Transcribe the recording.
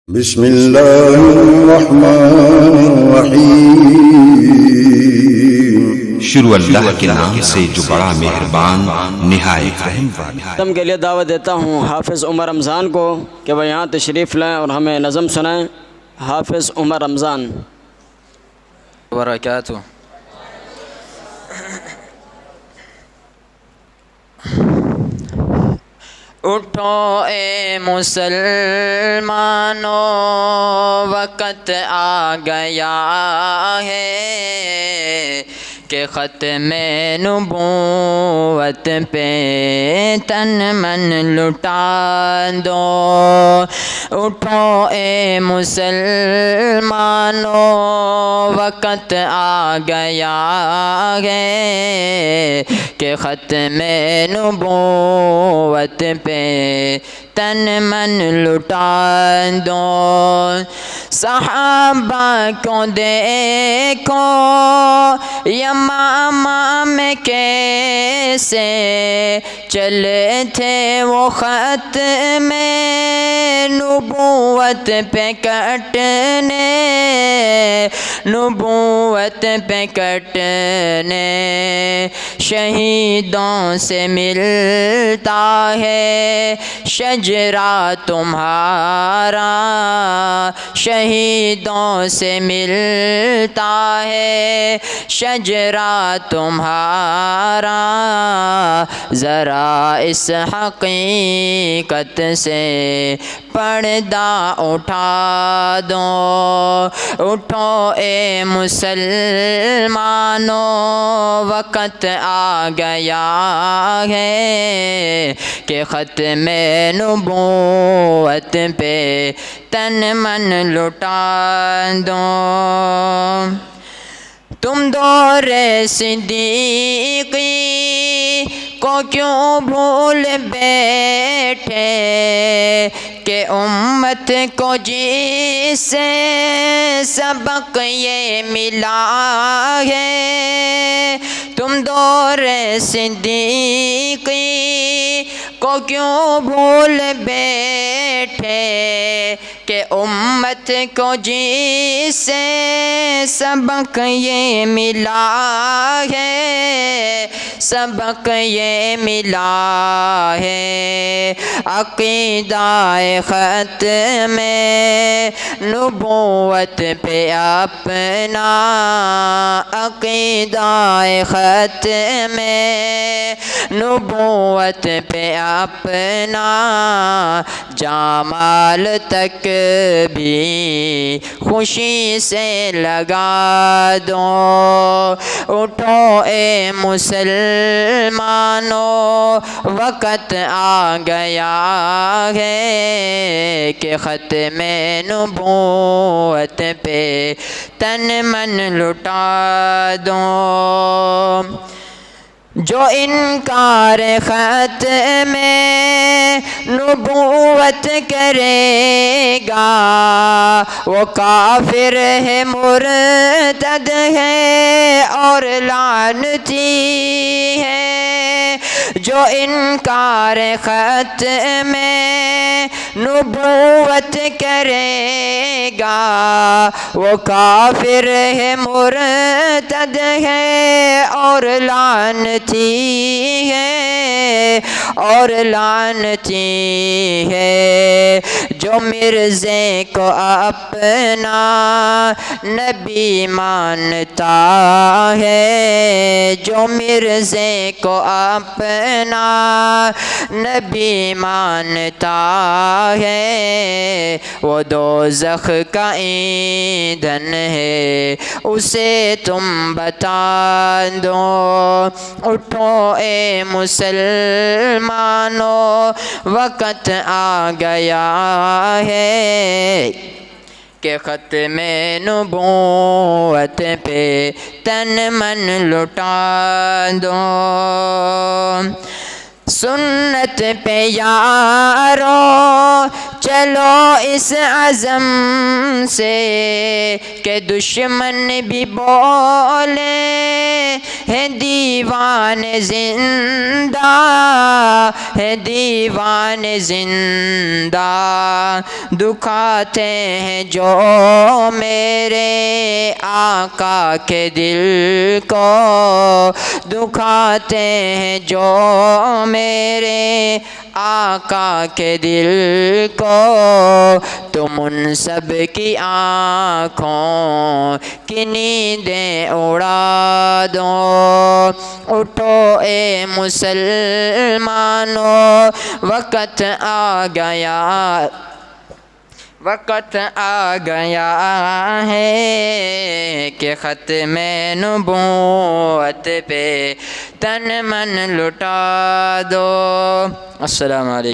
बिस्मिल्लाहिर्रहमानिर्रहीम। शुरू अल्लाह के नाम से जो बड़ा मेहरबान निहायत रहम वाला। नज़म के लिए दावत देता हूँ हाफिज़ उमर रमज़ान को कि वह यहाँ तशरीफ़ लाएँ और हमें नज़म सुनाएँ। हाफिज़ उमर रमज़ान बरकातुहू। उठो ए मुसलमानों, वक़्त आ गया है कि ख़त्म नबूवत पे तन मन लुटा दो। उठो ए मुसलमानों, वक़्त आ गया है कि ख़त्म नबूवत पे तन मन लुटा दो। सहाबा को देखो यमामा में कैसे चले थे वो ख़त में नबूवत पे कटने, नबूवत पे कटने। शहीदों से मिलता है शजरा तुम्हारा, शहीदों से मिलता है शजरा तुम्हारा। ज़रा इस हकीकत से पर्दा उठा दो। उठो ए मुसलमानों, वक़्त आ गया है कि ख़त्म नबूवत पे तन मन लुटा दो। तुम दौरे सिद्दीक़ी को क्यों भूल बैठे कि उम्मत को जिससे सबक ये मिला है। तुम दौरे सिद्दीक़ी को क्यों भूल बैठे कि उम्मत को जिससे सबक ये मिला है, सबक ये मिला है। अक़ीदा-ए ख़त्म नबूवत पे अपना, अक़ीदा-ए ख़त्म नबूवत पे अपना जामाल तक भी खुशी से लगा दो। उठो ए मुसलमानों, वक़्त आ गया है कि ख़त्म नबूवत पे तन मन लुटा दो। जो इनकार ख़त्म नबूवत करेगा वो काफिर है, मुर्तद है और लानती है। जो इनकार ख़त्म नबूवत करेगा वो काफिर है, मुर्तद है और लानती है, और लानती है। जो मिर्ज़े को अपना नबी मानता है, जो मिर्ज़े को अपना नबी मानता है वो दोज़ख का ईंधन है, उसे तुम बता दो। उठो ए मुसलमानों, वक़्त आ गया है कि ख़त्म नबूवत पे तन मन लुटा दो। सुन्नत पे यारो चलो इस अज़म से कि दुश्मन भी बोले है दीवान जिंदा, है दीवान जिंदा। दुखाते हैं जो मेरे आका के दिल को, दुखाते हैं जो मेरे आका के दिल को। तुम उन सब की आँखों की नींदें उड़ा दो। उठो ए मुसलमानों, वक़्त आ गया, वक़्त आ गया है कि ख़त्मे नबूवत पे तन मन लुटा दो। अस्सलामु अलैकुम।